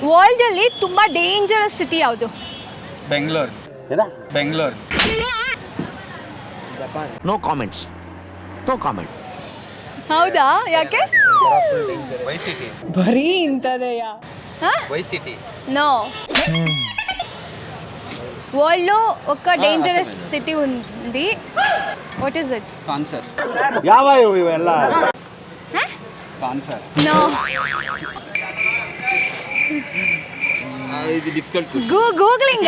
World ಅಲ್ಲಿ ತುಂಬಾ dangerous city ಯಾವುದು? Bengaluru. Bengaluru. Japan. No comments. No comment. ಹೌದಾ? ಯಾಕೆ? Why city. ಬರೀ ಇಂಥದೆಯಾ? Why city. నో. వరల్డ్లో ఒక డేంజరస్ సిటీ ఉంది. What is it? కాన్సర్. ಯಾವ ಇವೆಲ್ಲ? కాన్సర్. నో. ఇది డిఫికల్ట్ గూగ్లింగ్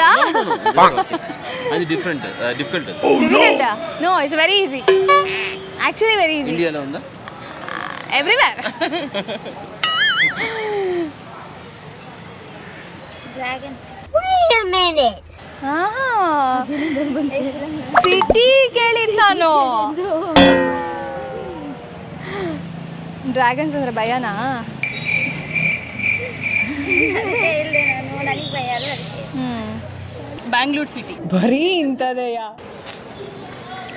అది డిఫరెంట్ డిఫికల్ట్. డిఫికల్టా? No, it's very easy. Actually very easy. ఇండియాలో ఉందా? Everywhere. Wait a minute. City ಕೇಳಿದ್ ನಾನು. ಡ್ರ್ಯಾಗನ್ಸ್ ಅಂದ್ರೆ ಭಯನಾ? ಬ್ಯಾಂಗ್ಳೂರ್ ಸಿಟಿ. ಬರೀ ಇಂಥದೆಯಾ?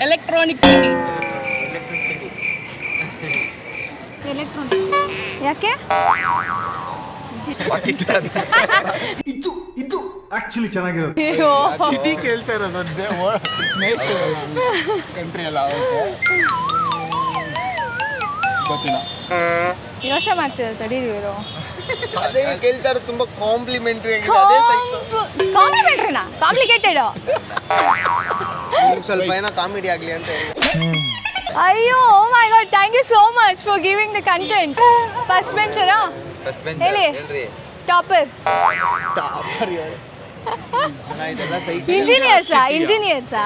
Electronic city. ಯಾಕೆ? ಪಾಕಿಸ್ತಾನ. ಇದು ಆಕ್ಚುಲಿ ಚೆನ್ನಾಗಿರೋದು. ಅಯ್ಯೋ. ಸಿಟಿ ಕೇಳ್ತಾ ಇರೋದು ಕಂಟ್ರಿ ಎಲ್ಲ ಗೊತ್ತಿಲ್ಲ. ಯೋಚನೆ ಮಾಡ್ತಿದ್ದಾರೆ ತಡೀರಿ ಇವರು. ಅದೇ ಕೇಳ್ತಾ ಇರೋದು ತುಂಬಾ ಕಾಂಪ್ಲಿಮೆಂಟರಿ ಆಗಿದೆ. ಅದೇ ಸೈಕಲ್ ಕಾಂಪ್ಲಿಮೆಂಟ್ರಿನಾ? ಕಾಂಪ್ಲಿಕೇಟೆಡ್. ಸ್ವಲ್ಪ ಏನೋ ಕಾಮಿಡಿ ಆಗ್ಲಿ ಅಂತ ಹೇಳಿ. ಅಯ್ಯೋ, oh my God, thank you so much for giving the content. First ಬೆಂಚರಾ? ಫಸ್ಟ್ ಬೆಂಚ್ ಹೇಳಿ. ಹೇಳ್ರಿ. ಟಾಪರ್. ಟಾಪರ್ ಇದೆಲ್ಲ ಸೈಕಲ್. ಇಂಜಿನಿಯರ್ಸಾ?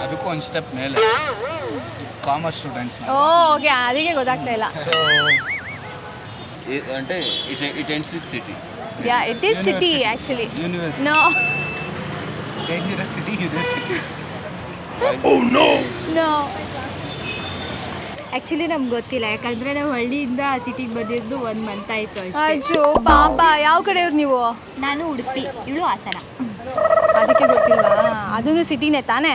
ಅದಕ್ಕೂ ಒಂದು ಸ್ಟೆಪ್ ಮೇಲೆ. Commerce students. ಓಕೆ, ಅದಕ್ಕೆ ಗೊತ್ತಾಗ್ತಾ ಇಲ್ಲ. ಸೊ అంటే it ends with city. Yeah, it is city actually. University. No. Dangerous city university. No. Actually ನಮ್ಗೆ ಗೊತ್ತಿಲ್ಲ, ಯಾಕಂದರೆ ನಾವು ಹಳ್ಳಿಯಿಂದ ಸಿಟಿಗೆ ಬಂದಿದ್ದು 1 ಮಂತ್ ಆಯಿತು ಅಷ್ಟೇ. ಅಯ್ಯೋ ಪಾಪ. ಯಾವ ಕಡೆಯವ್ರು ನೀವು? ನಾನು ಉಡುಪಿ, ಇವಳು ಹಾಸನ. ಅದಕ್ಕೆ ಗೊತ್ತಿಲ್ವಾ? ಅದೂ ಸಿಟಿನೇ ತಾನೇ?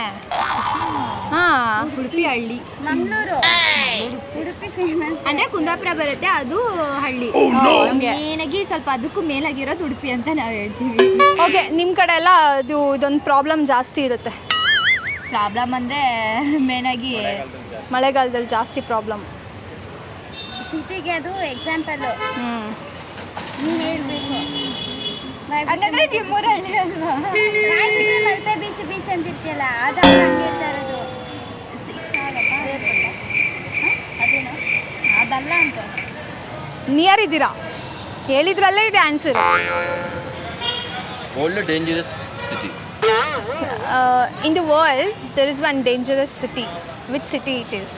ಹಾಂ. ಉಡುಪಿ ಹಳ್ಳಿ. ಮಂಗಳೂರು ಉಡುಪಿ ಫೇಮಸ್ ಅಂದರೆ ಕುಂದಾಪುರ ಬರುತ್ತೆ, ಅದು ಹಳ್ಳಿ. ಮೇನಾಗಿ ಸ್ವಲ್ಪ ಅದಕ್ಕೂ ಮೇಲಾಗಿರೋದು ಉಡುಪಿ ಅಂತ ನಾವು ಹೇಳ್ತೀವಿ. ಓಕೆ, ನಿಮ್ಮ ಕಡೆ ಎಲ್ಲ ಇದೊಂದು ಪ್ರಾಬ್ಲಮ್ ಜಾಸ್ತಿ ಇರುತ್ತೆ. ಪ್ರಾಬ್ಲಮ್ ಅಂದರೆ ಮೇನಾಗಿ ಮಳೆಗಾಲದಲ್ಲಿ ಜಾಸ್ತಿ ಪ್ರಾಬ್ಲಮ್. ಸಿಟಿಗೆ ಅದು ಎಕ್ಸಾಂಪಲ್ಲು. ನೀನು ಹೇಳಬೇಕು. ಹಾಗಾದ್ರೆ ನಿಮ್ಮೂರ ಹಳ್ಳಿ ಅಲ್ವಾ? ಮಲ್ಪೆ ಬೀಚ್ ಅಂತಿರ್ತೀಯಲ್ಲ, ಅದು ಹಂಗೆ ಹೇಳ್ತಾ ಇರೋದು. ಅದೇನು ಅದಲ್ಲ ಅಂತ ನಿಯರ್ ಇದ್ದೀರಾ? ಹೇಳಿದ್ರಲ್ಲೇ ಇದೆ answer. World dangerous city. In the world, there is one dangerous city. Which city it is?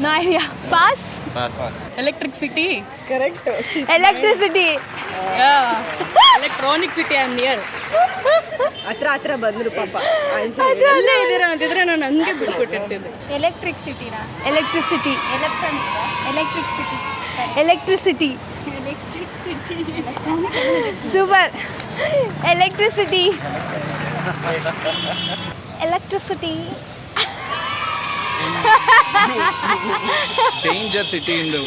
No idea. Pass? Pass. Electric city. Correct. Electricity. Electronic city. I am near. ಹತ್ರ ಬಂದ್ರು ಪಾಪ. ಅದ್ರಲ್ಲೇ ಅಲ್ಲೇ ಇದ್ದೀರಾ ಅಂತಿದ್ರೆ ನಾನು ಹಂಗೆ ಬಿಟ್ಕೊಟ್ಟಿರ್ತಿದ್ದೆ. ಎಲೆಕ್ಟ್ರಿಕ್ ಸಿಟಿನಾ? Electricity. Electric city. Electricity. Super. Electricity. Danger city ಇಂದು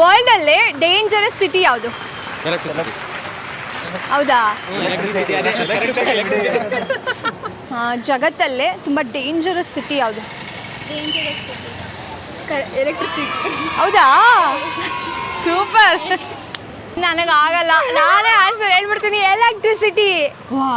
ವರ್ಲ್ಡ್ ಅಲ್ಲೇ ಡೇಂಜರಸ್ ಸಿಟಿ ಯಾವುದು? ಹೌದಾ? ಜಗತ್ತಲ್ಲೇ ತುಂಬ ಡೇಂಜರಸ್ ಸಿಟಿ ಯಾವುದು? ಎಲೆಕ್ಟ್ರಿಸಿಟಿ. ಹೌದಾ? ಸೂಪರ್. ನನಗಾಗಲ್ಲ, ನಾನೇ ಆನ್ಸರ್ ಹೇಳ್ಬಿಡ್ತೀನಿ. ಎಲೆಕ್ಟ್ರಿಸಿಟಿ. ವಾ